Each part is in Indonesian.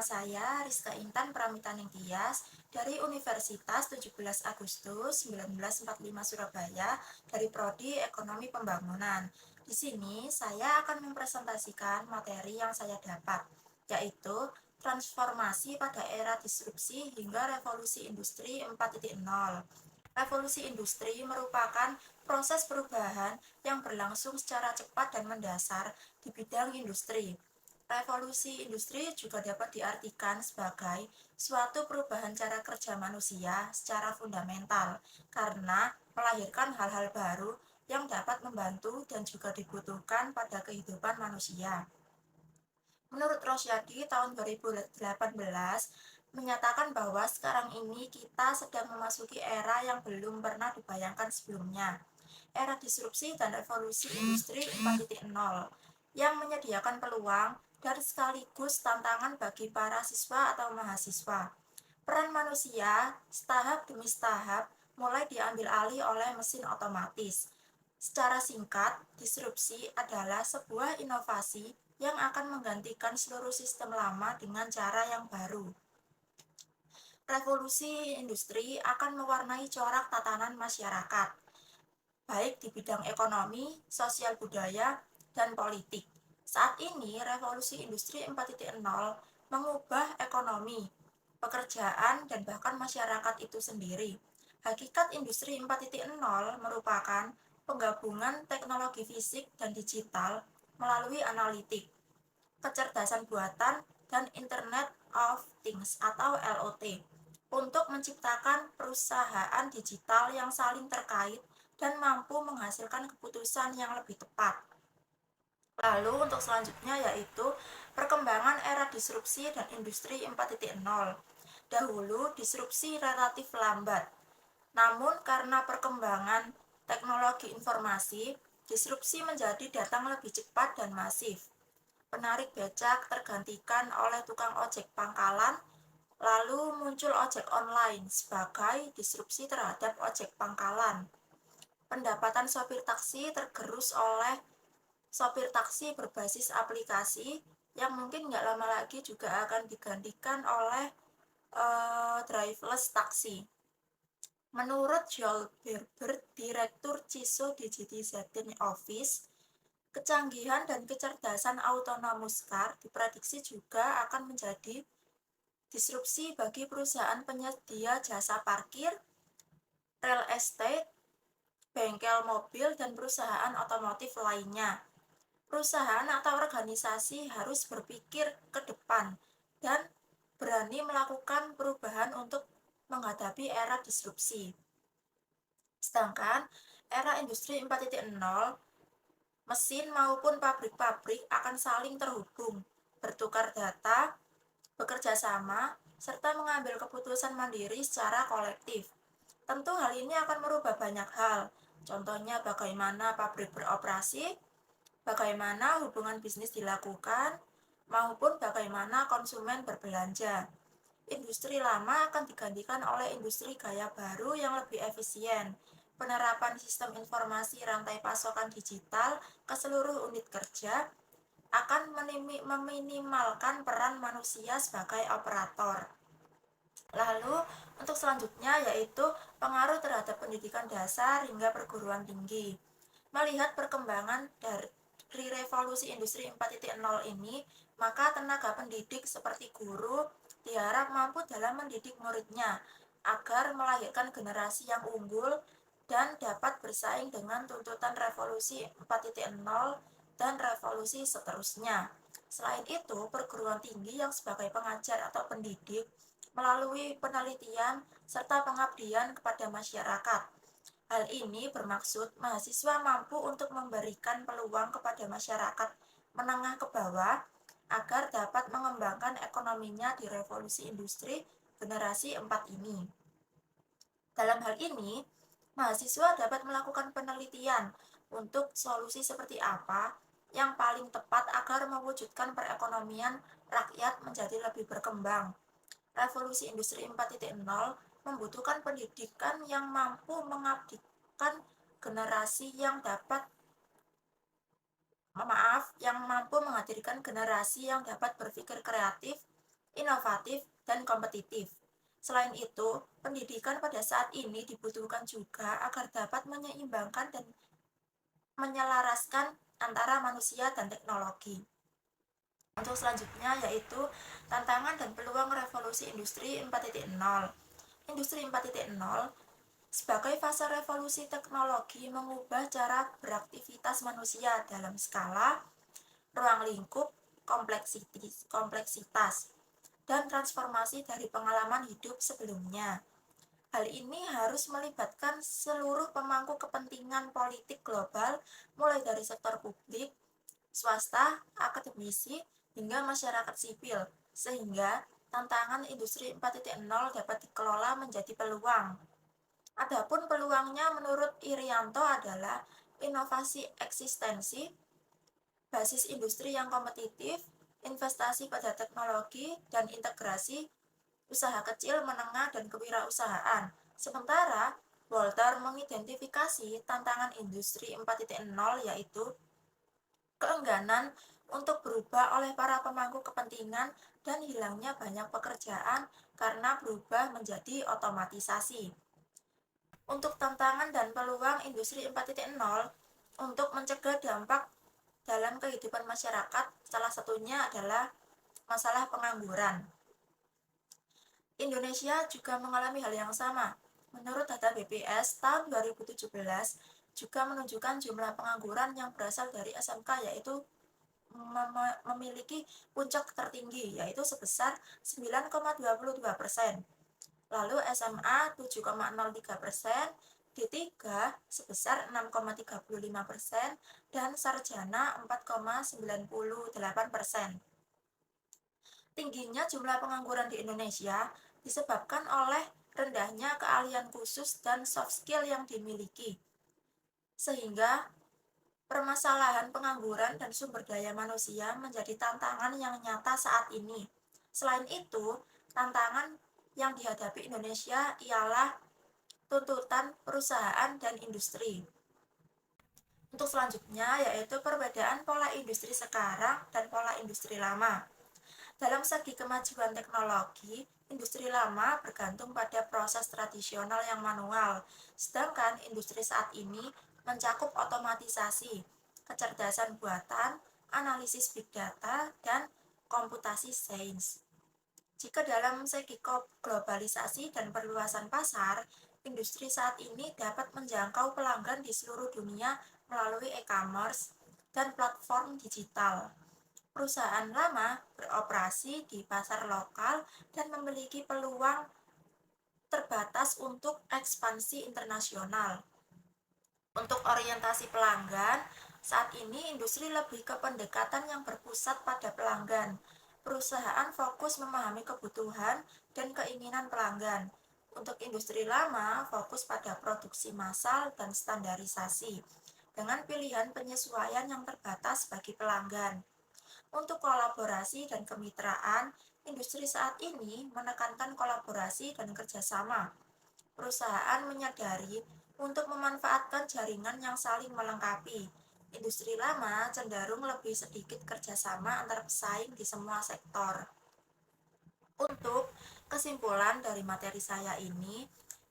Nama saya Rizka Intan Pramitaning Tias dari Universitas 17 Agustus 1945 Surabaya dari Prodi Ekonomi Pembangunan. Di sini saya akan mempresentasikan materi yang saya dapat, yaitu transformasi pada era disrupsi hingga revolusi industri 4.0. Revolusi industri merupakan proses perubahan yang berlangsung secara cepat dan mendasar di bidang industri. Revolusi industri juga dapat diartikan sebagai suatu perubahan cara kerja manusia secara fundamental karena melahirkan hal-hal baru yang dapat membantu dan juga dibutuhkan pada kehidupan manusia. Menurut Rosyadi tahun 2018 menyatakan bahwa sekarang ini kita sedang memasuki era yang belum pernah dibayangkan sebelumnya, era disrupsi dan revolusi industri 4.0 yang menyediakan peluang dan sekaligus tantangan bagi para siswa atau mahasiswa. Peran manusia setahap demi setahap mulai diambil alih oleh mesin otomatis. Secara singkat, disrupsi adalah sebuah inovasi yang akan menggantikan seluruh sistem lama dengan cara yang baru. Revolusi industri akan mewarnai corak tatanan masyarakat, baik di bidang ekonomi, sosial budaya, dan politik. Saat ini, revolusi industri 4.0 mengubah ekonomi, pekerjaan, dan bahkan masyarakat itu sendiri. Hakikat industri 4.0 merupakan penggabungan teknologi fisik dan digital melalui analitik, kecerdasan buatan, dan Internet of Things atau LOT untuk menciptakan perusahaan digital yang saling terkait dan mampu menghasilkan keputusan yang lebih tepat. Lalu untuk selanjutnya yaitu perkembangan era disrupsi dan industri 4.0. Dahulu disrupsi relatif lambat, namun karena perkembangan teknologi informasi, disrupsi menjadi datang lebih cepat dan masif. Penarik becak tergantikan oleh tukang ojek pangkalan, lalu muncul ojek online sebagai disrupsi terhadap ojek pangkalan. Pendapatan sopir taksi tergerus oleh sopir taksi berbasis aplikasi yang mungkin nggak lama lagi juga akan digantikan oleh driverless taksi. Menurut Joel Berber, Direktur CISO Digitization Office, kecanggihan dan kecerdasan autonomous car diprediksi juga akan menjadi disrupsi bagi perusahaan penyedia jasa parkir, real estate, bengkel mobil, dan perusahaan otomotif lainnya. Perusahaan atau organisasi harus berpikir ke depan dan berani melakukan perubahan untuk menghadapi era disrupsi. Sedangkan era industri 4.0, mesin maupun pabrik-pabrik akan saling terhubung, bertukar data, bekerja sama, serta mengambil keputusan mandiri secara kolektif. Tentu hal ini akan merubah banyak hal, contohnya bagaimana pabrik beroperasi, bagaimana hubungan bisnis dilakukan, maupun bagaimana konsumen berbelanja. Industri lama akan digantikan oleh industri gaya baru yang lebih efisien. Penerapan sistem informasi rantai pasokan digital ke seluruh unit kerja akan meminimalkan peran manusia sebagai operator. Lalu, untuk selanjutnya yaitu pengaruh terhadap pendidikan dasar hingga perguruan tinggi. Melihat perkembangan dari revolusi industri 4.0 ini, maka tenaga pendidik seperti guru diharap mampu dalam mendidik muridnya agar melahirkan generasi yang unggul dan dapat bersaing dengan tuntutan revolusi 4.0 dan revolusi seterusnya. Selain itu, perguruan tinggi yang sebagai pengajar atau pendidik melalui penelitian serta pengabdian kepada masyarakat. Hal ini bermaksud mahasiswa mampu untuk memberikan peluang kepada masyarakat menengah ke bawah agar dapat mengembangkan ekonominya di revolusi industri generasi 4 ini. Dalam hal ini, mahasiswa dapat melakukan penelitian untuk solusi seperti apa yang paling tepat agar mewujudkan perekonomian rakyat menjadi lebih berkembang. Revolusi industri 4.0 membutuhkan pendidikan yang mampu mengabdikan generasi yang mampu menghadirkan generasi yang dapat berpikir kreatif, inovatif, dan kompetitif. Selain itu, pendidikan pada saat ini dibutuhkan juga agar dapat menyeimbangkan dan menyelaraskan antara manusia dan teknologi. Untuk selanjutnya yaitu tantangan dan peluang revolusi industri 4.0. Industri 4.0 sebagai fase revolusi teknologi mengubah cara beraktivitas manusia dalam skala, ruang lingkup, kompleksitas, dan transformasi dari pengalaman hidup sebelumnya. Hal ini harus melibatkan seluruh pemangku kepentingan politik global, mulai dari sektor publik, swasta, akademisi, hingga masyarakat sipil, sehingga tantangan industri 4.0 dapat dikelola menjadi peluang. Adapun peluangnya menurut Irianto adalah inovasi eksistensi, basis industri yang kompetitif, investasi pada teknologi, dan integrasi usaha kecil, menengah, dan kewirausahaan. Sementara, Walter mengidentifikasi tantangan industri 4.0 yaitu keengganan untuk berubah oleh para pemangku kepentingan dan hilangnya banyak pekerjaan karena berubah menjadi otomatisasi. Untuk tantangan dan peluang industri 4.0 untuk mencegah dampak dalam kehidupan masyarakat, salah satunya adalah masalah pengangguran. Indonesia juga mengalami hal yang sama. Menurut data BPS tahun 2017 juga menunjukkan jumlah pengangguran yang berasal dari SMK yaitu memiliki puncak tertinggi yaitu sebesar 9,22%. Lalu SMA 7,03%, D3 sebesar 6,35%, dan sarjana 4,98%. Tingginya jumlah pengangguran di Indonesia disebabkan oleh rendahnya keahlian khusus dan soft skill yang dimiliki, sehingga permasalahan pengangguran dan sumber daya manusia menjadi tantangan yang nyata saat ini. Selain itu, tantangan yang dihadapi Indonesia ialah tuntutan perusahaan dan industri. Untuk selanjutnya yaitu perbedaan pola industri sekarang dan pola industri lama. Dalam segi kemajuan teknologi, industri lama bergantung pada proses tradisional yang manual, sedangkan industri saat ini mencakup otomatisasi, kecerdasan buatan, analisis big data, dan komputasi sains. Jika dalam segi globalisasi dan perluasan pasar, industri saat ini dapat menjangkau pelanggan di seluruh dunia melalui e-commerce dan platform digital. Perusahaan lama beroperasi di pasar lokal dan memiliki peluang terbatas untuk ekspansi internasional. Untuk orientasi pelanggan, saat ini industri lebih ke pendekatan yang berpusat pada pelanggan. Perusahaan fokus memahami kebutuhan dan keinginan pelanggan. Untuk industri lama, fokus pada produksi massal dan standarisasi, dengan pilihan penyesuaian yang terbatas bagi pelanggan. Untuk kolaborasi dan kemitraan, industri saat ini menekankan kolaborasi dan kerjasama. Perusahaan menyadari untuk memanfaatkan jaringan yang saling melengkapi. Industri lama cenderung lebih sedikit kerjasama antar pesaing di semua sektor. Untuk kesimpulan dari materi saya ini,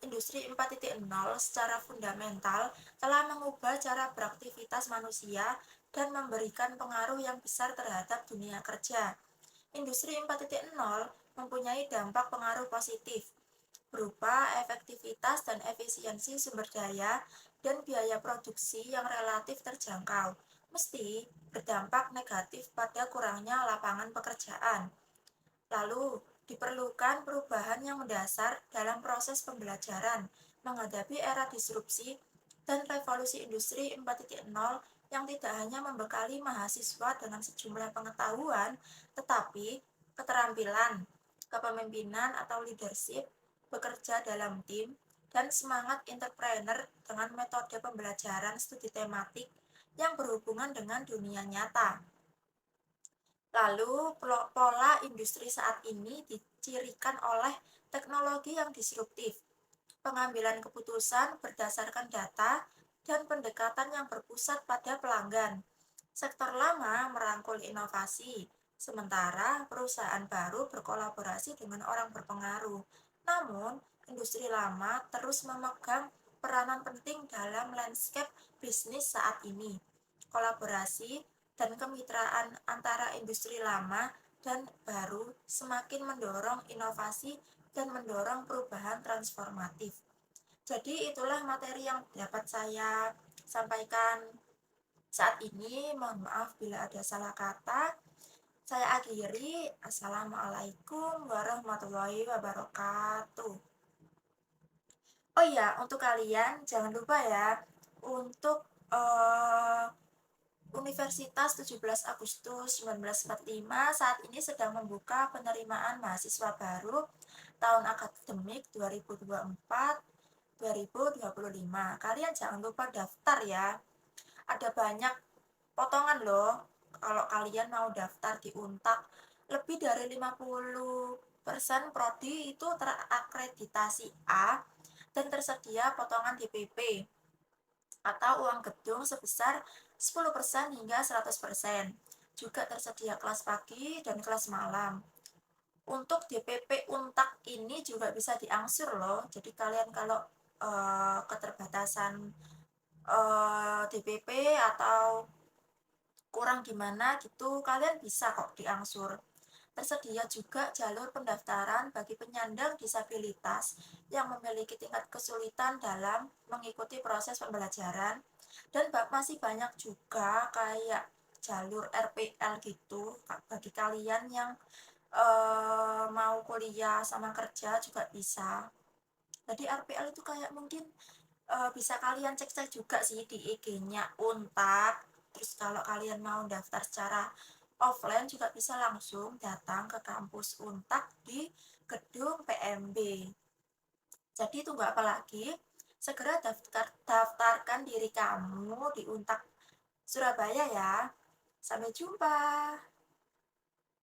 industri 4.0 secara fundamental telah mengubah cara beraktivitas manusia dan memberikan pengaruh yang besar terhadap dunia kerja. Industri 4.0 mempunyai dampak pengaruh positif berupa efektivitas dan efisiensi sumber daya dan biaya produksi yang relatif terjangkau, mesti berdampak negatif pada kurangnya lapangan pekerjaan. Lalu, diperlukan perubahan yang mendasar dalam proses pembelajaran menghadapi era disrupsi dan revolusi industri 4.0 yang tidak hanya membekali mahasiswa dengan sejumlah pengetahuan, tetapi keterampilan, kepemimpinan atau leadership, bekerja dalam tim, dan semangat entrepreneur dengan metode pembelajaran studi tematik yang berhubungan dengan dunia nyata. Lalu, pola industri saat ini dicirikan oleh teknologi yang disruptif, pengambilan keputusan berdasarkan data, dan pendekatan yang berpusat pada pelanggan. Sektor lama merangkul inovasi, Sementara perusahaan baru berkolaborasi dengan orang berpengaruh. Namun, industri lama terus memegang peranan penting dalam landscape bisnis saat ini. Kolaborasi dan kemitraan antara industri lama dan baru semakin mendorong inovasi dan mendorong perubahan transformatif. Jadi itulah materi yang dapat saya sampaikan saat ini. Mohon maaf bila ada salah kata. Saya akhiri. Assalamualaikum warahmatullahi wabarakatuh. Oh iya, untuk kalian jangan lupa ya untuk Universitas 17 Agustus 1945 saat ini sedang membuka penerimaan mahasiswa baru tahun akademik 2024-2025. Kalian jangan lupa daftar ya. Ada banyak potongan loh kalau kalian mau daftar di Untak. Lebih dari 50% prodi itu terakreditasi A dan tersedia potongan DPP atau uang gedung sebesar 10% hingga 100%. Juga tersedia kelas pagi dan kelas malam. Untuk DPP Untak ini juga bisa diangsur loh. Jadi kalian kalau keterbatasan DPP atau kurang gimana gitu, kalian bisa kok diangsur. Tersedia juga jalur pendaftaran bagi penyandang disabilitas yang memiliki tingkat kesulitan dalam mengikuti proses pembelajaran, dan masih banyak juga kayak jalur RPL gitu bagi kalian yang mau kuliah sama kerja juga bisa. Jadi RPL itu kayak mungkin bisa kalian cek-cek juga sih di IG-nya Untak. Terus kalau kalian mau daftar secara offline juga bisa langsung datang ke kampus Untak di gedung PMB. Jadi tunggu apa lagi? Segera daftarkan diri kamu di Untak Surabaya ya. Sampai jumpa.